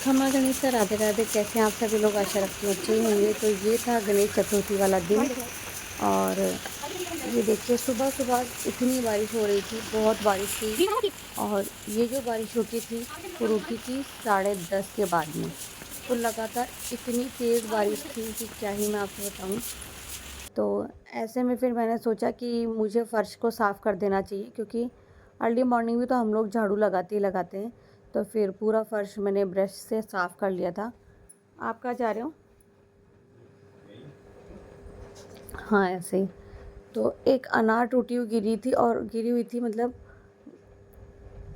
खमा गणेश राधे राधे। कैसे हैं आप सभी लोग? आशा रखती हूँ अच्छे ही होंगे। तो ये था गणेश चतुर्थी वाला दिन और ये देखिए सुबह सुबह इतनी बारिश हो रही थी, बहुत बारिश थी। और ये जो बारिश रुकी थी वो रुकी थी 10:30 के बाद में। तो लगातार इतनी तेज़ बारिश थी कि क्या ही मैं आपको बताऊँ। तो ऐसे में फिर मैंने सोचा कि मुझे फ़र्श को साफ़ कर देना चाहिए, क्योंकि अर्ली मॉर्निंग में तो हम लोग झाड़ू लगाते ही लगाते हैं। तो फिर पूरा फ़र्श मैंने ब्रश से साफ़ कर लिया था। आप कहाँ जा रहे हो? हाँ, ऐसे ही। तो एक अनार टूटी हुई गिरी हुई थी, मतलब।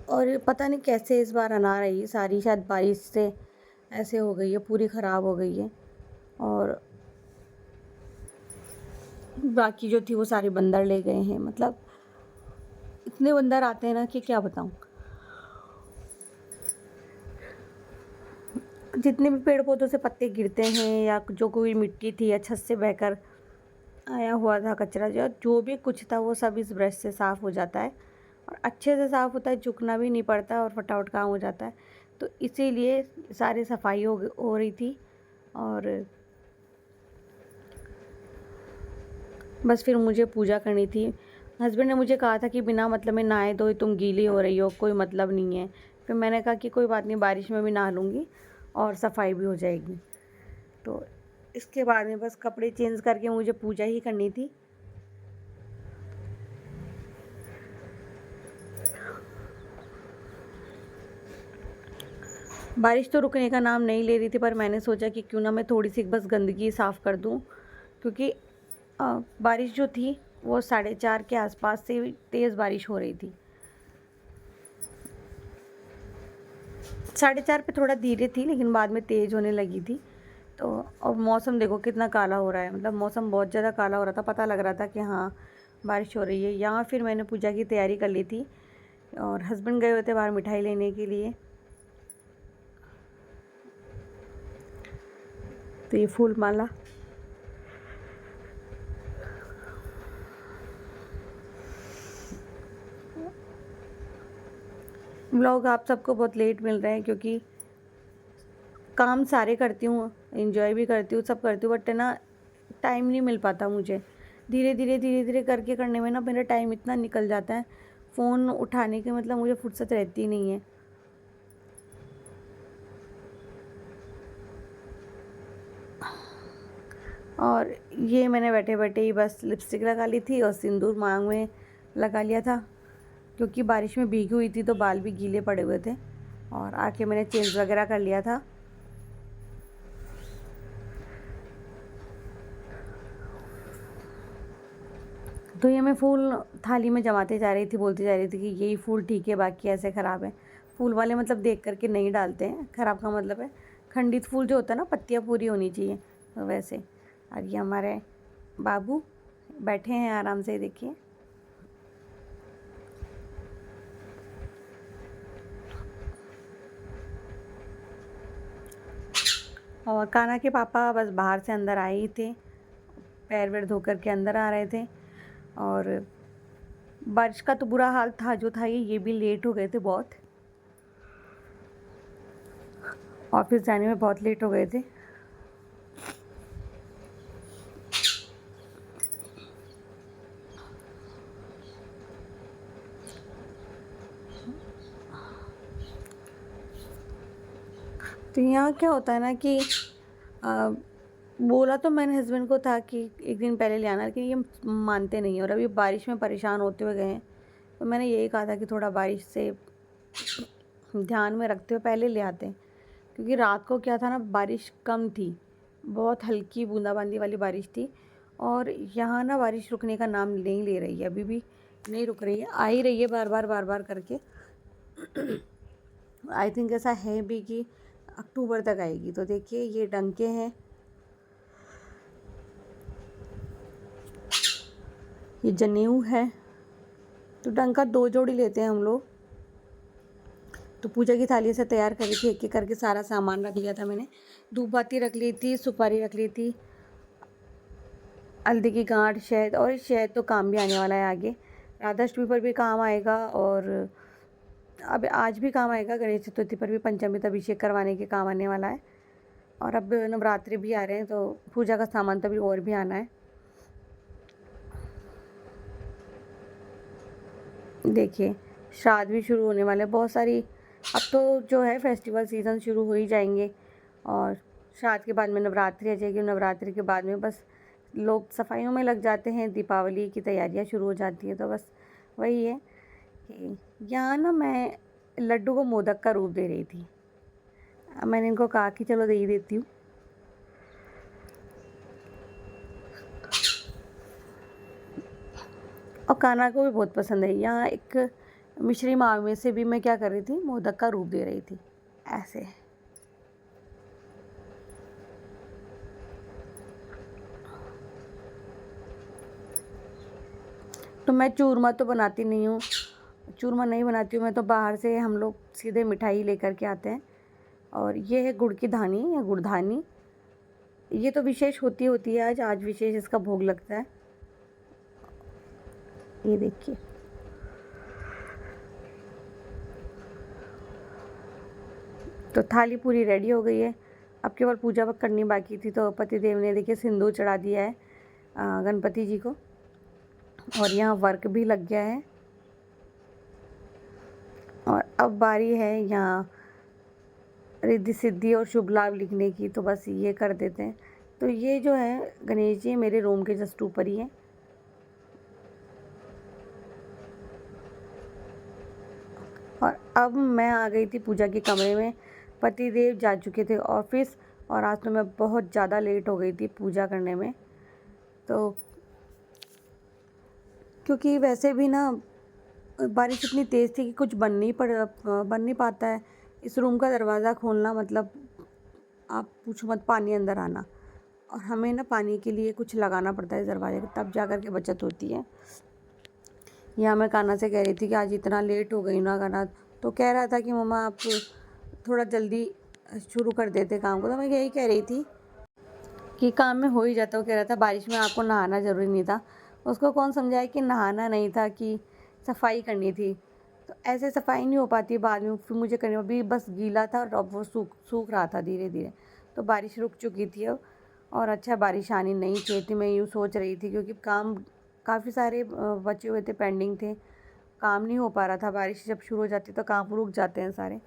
और पता नहीं कैसे इस बार अनार आई सारी, शायद बारिश से ऐसे हो गई है, पूरी ख़राब हो गई है। और बाकी जो थी वो सारे बंदर ले गए हैं, मतलब इतने बंदर आते हैं ना कि क्या बताऊँ। जितने भी पेड़ पौधों से पत्ते गिरते हैं या जो कोई मिट्टी थी या छत से बहकर आया हुआ था कचरा, जो भी कुछ था वो सब इस ब्रश से साफ़ हो जाता है और अच्छे से साफ़ होता है, झुकना भी नहीं पड़ता और फटाफट काम हो जाता है। तो इसीलिए सारी सफाई हो रही थी। और बस फिर मुझे पूजा करनी थी। हस्बैंड ने मुझे कहा था कि बिना मतलब में नहाए धोए तुम गीली हो रही हो, कोई मतलब नहीं है। फिर मैंने कहा कि कोई बात नहीं, बारिश में भी नहा लूँगी और सफाई भी हो जाएगी। तो इसके बाद में बस कपड़े चेंज करके मुझे पूजा ही करनी थी। बारिश तो रुकने का नाम नहीं ले रही थी, पर मैंने सोचा कि क्यों ना मैं थोड़ी सी बस गंदगी साफ़ कर दूं, क्योंकि बारिश जो थी वो 4:30 के आसपास से तेज़ बारिश हो रही थी। 4:30 पे थोड़ा धीरे थी, लेकिन बाद में तेज़ होने लगी थी। तो और मौसम देखो कितना काला हो रहा है, मतलब मौसम बहुत ज़्यादा काला हो रहा था, पता लग रहा था कि हाँ बारिश हो रही है। यहाँ फिर मैंने पूजा की तैयारी कर ली थी और हस्बैंड गए हुए थे बाहर मिठाई लेने के लिए। तो ये फूल माला, व्लॉग आप सबको बहुत लेट मिल रहा है, क्योंकि काम सारे करती हूँ, एंजॉय भी करती हूँ, सब करती हूँ, बट है ना टाइम नहीं मिल पाता मुझे। धीरे धीरे करके करने में ना मेरा टाइम इतना निकल जाता है, फ़ोन उठाने की मतलब मुझे फुर्सत रहती नहीं है। और ये मैंने बैठे बैठे ही बस लिपस्टिक लगा ली थी और सिंदूर मांग में लगा लिया था, क्योंकि बारिश में भीगी हुई थी तो बाल भी गीले पड़े हुए थे। और आके मैंने चेंज वगैरह कर लिया था। तो ये मैं फूल थाली में जमाते जा रही थी, बोलती जा रही थी कि यही फूल ठीक है, बाकी ऐसे ख़राब है। फूल वाले मतलब देख करके नहीं डालते हैं, ख़राब का मतलब है खंडित फूल जो होता है ना, पत्तियाँ पूरी होनी चाहिए, तो वैसे। और ये हमारे बाबू बैठे हैं आराम से, देखिए। और कान्हा के पापा बस बाहर से अंदर आए ही थे, पैर वैर धो कर के अंदर आ रहे थे। और बारिश का तो बुरा हाल था जो था, ये भी लेट हो गए थे बहुत, ऑफिस जाने में बहुत लेट हो गए थे। तो यहाँ क्या होता है ना कि आ, बोला तो मैंने हस्बैंड को था कि एक दिन पहले ले आना, लेकिन ये मानते नहीं हैं और अभी बारिश में परेशान होते हुए गए हैं। तो मैंने यही कहा था कि थोड़ा बारिश से ध्यान में रखते हुए पहले ले आते हैं, क्योंकि रात को क्या था ना, बारिश कम थी, बहुत हल्की बूंदाबांदी वाली बारिश थी। और यहाँ ना बारिश रुकने का नाम नहीं ले रही है, अभी भी नहीं रुक रही है, आ ही रही है बार बार करके। आई थिंक ऐसा है भी कि अक्टूबर तक आएगी। तो देखिए ये डंके हैं, ये जनेऊ है। तो डंका 2 जोड़ी लेते हैं हम लोग। तो पूजा की थाली से तैयार करी थी, एक एक करके सारा सामान रख लिया था मैंने। धूप बत्ती रख ली थी, सुपारी रख ली थी, हल्दी की गांठ, शहद। और शहद तो काम भी आने वाला है आगे, राधाष्टमी पर भी काम आएगा और अब आज भी काम आएगा, गणेश चतुर्थी पर भी पंचामृत अभिषेक करवाने के काम आने वाला है। और अब नवरात्रि भी आ रहे हैं तो पूजा का सामान तो अभी और भी आना है। देखिए श्राद्ध भी शुरू होने वाले हैं बहुत सारी। अब तो जो है फेस्टिवल सीज़न शुरू हो ही जाएंगे और श्राद्ध के बाद में नवरात्रि आ जाएगी। नवरात्रि के बाद में बस लोग सफाइयों में लग जाते हैं, दीपावली की तैयारियां शुरू हो जाती है। तो बस वही है कि यहाँ ना मैं लड्डू को मोदक का रूप दे रही थी। मैंने इनको कहा कि चलो दे ही देती हूँ। और कान्हा को भी बहुत पसंद है। यहाँ एक मिश्री माव में से भी मैं क्या कर रही थी, मोदक का रूप दे रही थी ऐसे। तो मैं चूरमा तो बनाती नहीं हूँ, चूरमा नहीं बनाती हूँ मैं तो बाहर से हम लोग सीधे मिठाई लेकर के आते हैं। और ये है गुड़ की धानी या गुड़धानी। ये तो विशेष होती है आज विशेष इसका भोग लगता है। ये देखिए तो थाली पूरी रेडी हो गई है। अब केवल पूजा करनी बाकी थी। तो पतिदेव ने देखिए सिंदूर चढ़ा दिया है गणपति जी को। और यहाँ वर्क भी लग गया है। और अब बारी है यहाँ रिद्धि सिद्धि और शुभ लाभ लिखने की। तो बस ये कर देते हैं। तो ये जो है गणेश जी मेरे रूम के जस्ट ऊपर ही है। और अब मैं आ गई थी पूजा के कमरे में। पतिदेव जा चुके थे ऑफिस और आज तो मैं बहुत ज़्यादा लेट हो गई थी पूजा करने में। तो क्योंकि वैसे भी ना बारिश इतनी तेज़ थी कि कुछ बन नहीं पाता है। इस रूम का दरवाज़ा खोलना मतलब आप पूछो मत, पानी अंदर आना। और हमें ना पानी के लिए कुछ लगाना पड़ता है इस दरवाजे को, तब जा कर के बचत होती है। यहाँ मैं कान्हा से कह रही थी कि आज इतना लेट हो गई ना कान्हा। तो कह रहा था कि मम्मा आप थोड़ा जल्दी शुरू कर देते काम को। तो मैं यही कह रही थी कि काम में हो ही जाता। वो कह रहा था बारिश में आपको नहाना ज़रूरी नहीं था। उसको कौन समझाए कि नहाना नहीं था, कि सफाई करनी थी। तो ऐसे सफाई नहीं हो पाती बाद में, फिर मुझे करनी अभी बस गीला था और अब वो सूख रहा था धीरे धीरे। तो बारिश रुक चुकी थी अब। और अच्छा बारिश आनी नहीं चाहिए थी, मैं यूँ सोच रही थी, क्योंकि काम काफ़ी सारे बचे हुए थे, पेंडिंग थे, काम नहीं हो पा रहा था। बारिश जब शुरू हो जाती तो काम रुक जाते हैं सारे।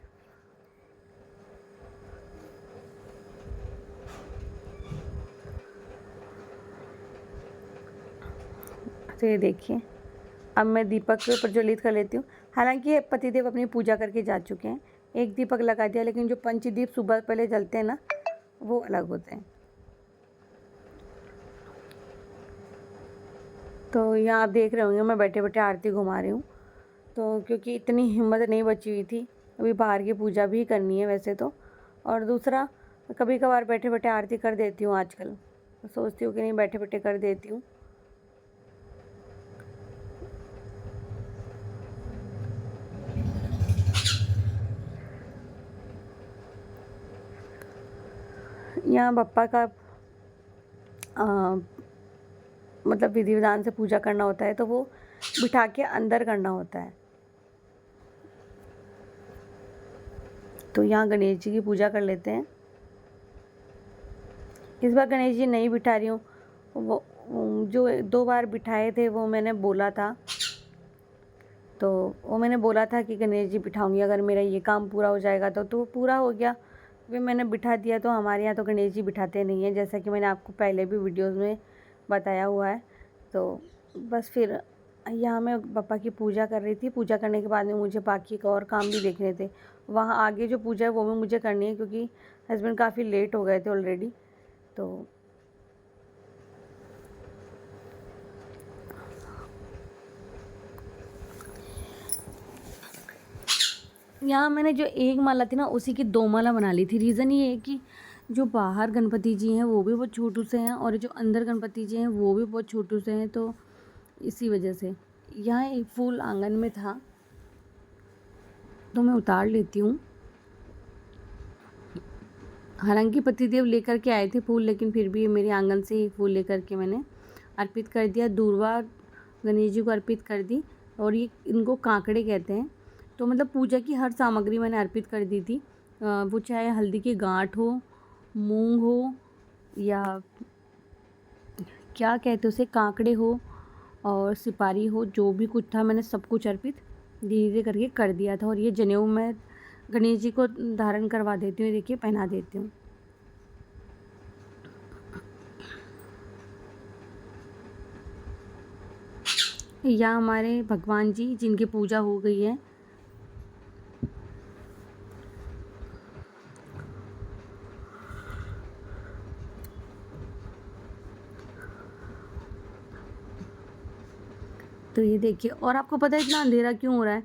तो ये देखिए अब मैं दीपक प्रज्वलित कर लेती हूँ। हालांकि पतिदेव अपनी पूजा करके जा चुके हैं। एक दीपक लगा दिया, लेकिन जो पंचदीप सुबह पहले जलते हैं ना, वो अलग होते हैं। तो यहाँ आप देख रहे होंगे मैं बैठे बैठे आरती घुमा रही हूँ। तो क्योंकि इतनी हिम्मत नहीं बची हुई थी, अभी बाहर की पूजा भी करनी है वैसे तो। और दूसरा कभी कभार बैठे बैठे आरती कर देती हूँ आजकल। सोचती हूँ कि नहीं बैठे बैठे कर देती हूँ। यहाँ बप्पा का मतलब विधि विधान से पूजा करना होता है, तो वो बिठा के अंदर करना होता है। तो यहाँ गणेश जी की पूजा कर लेते हैं। इस बार गणेश जी नहीं बिठा रही हूँ। वो जो 2 बार बिठाए थे वो मैंने बोला था, तो वो मैंने बोला था कि गणेश जी बिठाऊंगी अगर मेरा ये काम पूरा हो जाएगा। तो पूरा हो गया, फिर मैंने बिठा दिया। तो हमारे यहाँ तो गणेश जी बिठाते नहीं हैं, जैसा कि मैंने आपको पहले भी वीडियोस में बताया हुआ है। तो बस फिर यहाँ मैं बप्पा की पूजा कर रही थी। पूजा करने के बाद में मुझे बाकी का और काम भी देखने थे। वहाँ आगे जो पूजा है वो भी मुझे करनी है, क्योंकि हस्बैंड काफ़ी लेट हो गए थे ऑलरेडी। तो यहाँ मैंने जो एक माला थी ना, उसी की 2 माला बना ली थी। रीज़न ये है कि जो बाहर गणपति जी हैं वो भी बहुत छोटू से हैं, और जो अंदर गणपति जी हैं वो भी बहुत छोटू से हैं। तो इसी वजह से यहाँ एक फूल आंगन में था, तो मैं उतार लेती हूँ। हालांकि पतिदेव लेकर के आए थे फूल, लेकिन फिर भी मेरे आंगन से ही फूल लेकर के मैंने अर्पित कर दिया। दूर्वा गणेश जी को अर्पित कर दी। और ये इनको कांकड़े कहते हैं। तो मतलब पूजा की हर सामग्री मैंने अर्पित कर दी थी, वो चाहे हल्दी की गांठ हो, मूंग हो, या क्या कहते उसे, कांकड़े हो और सिपारी हो, जो भी कुछ था मैंने सब कुछ अर्पित धीरे धीरे करके कर दिया था। और ये जनेऊ मैं गणेश जी को धारण करवा देती हूँ, देखिए पहना देती हूँ। यहाँ हमारे भगवान जी जिनकी पूजा हो गई है। तो ये देखिए, और आपको पता है इतना अंधेरा क्यों हो रहा है?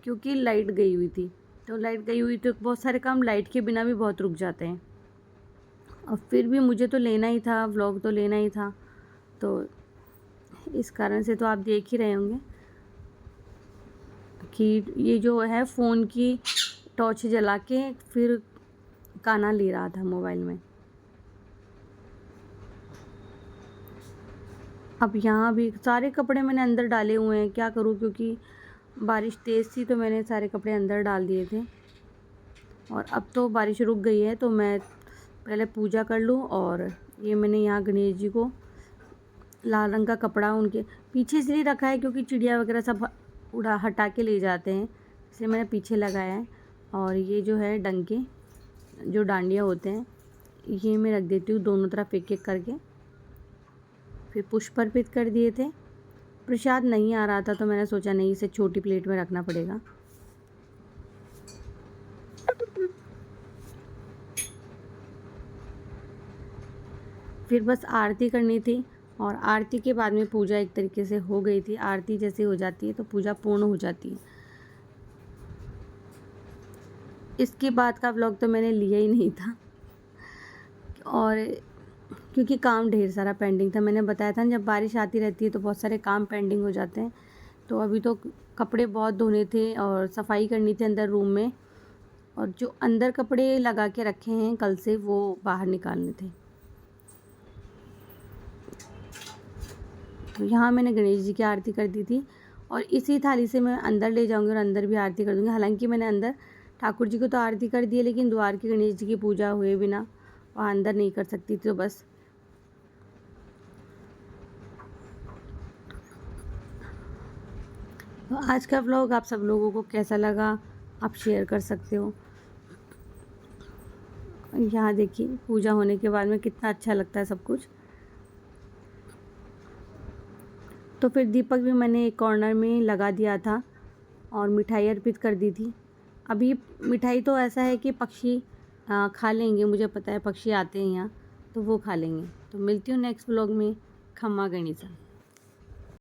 क्योंकि लाइट गई हुई थी। तो लाइट गई हुई तो बहुत सारे काम लाइट के बिना भी बहुत रुक जाते हैं, और फिर भी मुझे तो लेना ही था, व्लॉग तो लेना ही था, तो इस कारण से तो आप देख ही रहे होंगे कि ये जो है फ़ोन की टॉर्च जला के फिर गाना ले रहा था मोबाइल में। अब यहाँ भी सारे कपड़े मैंने अंदर डाले हुए हैं, क्या करूँ, क्योंकि बारिश तेज़ थी तो मैंने सारे कपड़े अंदर डाल दिए थे। और अब तो बारिश रुक गई है, तो मैं पहले पूजा कर लूँ। और ये मैंने यहाँ गणेश जी को लाल रंग का कपड़ा उनके पीछे इसलिए रखा है क्योंकि चिड़िया वगैरह सब उड़ा हटा के ले जाते हैं, इसलिए मैंने पीछे लगाया है। और ये जो है डंके, जो डांडिया होते हैं, ये मैं रख देती हूँ दोनों तरफ एक एक करके। फिर पुष्प अर्पित कर दिए थे। प्रसाद नहीं आ रहा था तो मैंने सोचा नहीं, इसे छोटी प्लेट में रखना पड़ेगा। फिर बस आरती करनी थी, और आरती के बाद में पूजा एक तरीके से हो गई थी। आरती जैसे हो जाती है तो पूजा पूर्ण हो जाती है। इसके बाद का व्लॉग तो मैंने लिया ही नहीं था, और क्योंकि काम ढेर सारा पेंडिंग था। मैंने बताया था जब बारिश आती रहती है तो बहुत सारे काम पेंडिंग हो जाते हैं। तो अभी तो कपड़े बहुत धोने थे और सफाई करनी थी अंदर रूम में, और जो अंदर कपड़े लगा के रखे हैं कल से वो बाहर निकालने थे। तो यहाँ मैंने गणेश जी की आरती कर दी थी, और इसी थाली से मैं अंदर ले जाऊँगी और अंदर भी आरती कर दूँगी। हालांकि मैंने अंदर ठाकुर जी को तो आरती कर दी है, लेकिन द्वार के गणेश जी की पूजा हुए बिना वहाँ अंदर नहीं कर सकती थी, तो बस तो आज का व्लॉग आप सब लोगों को कैसा लगा आप शेयर कर सकते हो। यहाँ देखिए पूजा होने के बाद में कितना अच्छा लगता है सब कुछ। तो फिर दीपक भी मैंने एक कॉर्नर में लगा दिया था और मिठाई अर्पित कर दी थी। अभी मिठाई तो ऐसा है कि पक्षी खा लेंगे, मुझे पता है पक्षी आते हैं यहाँ तो वो खा लेंगे। तो मिलती हूँ नेक्स्ट व्लॉग में। खम्मा गणिसा।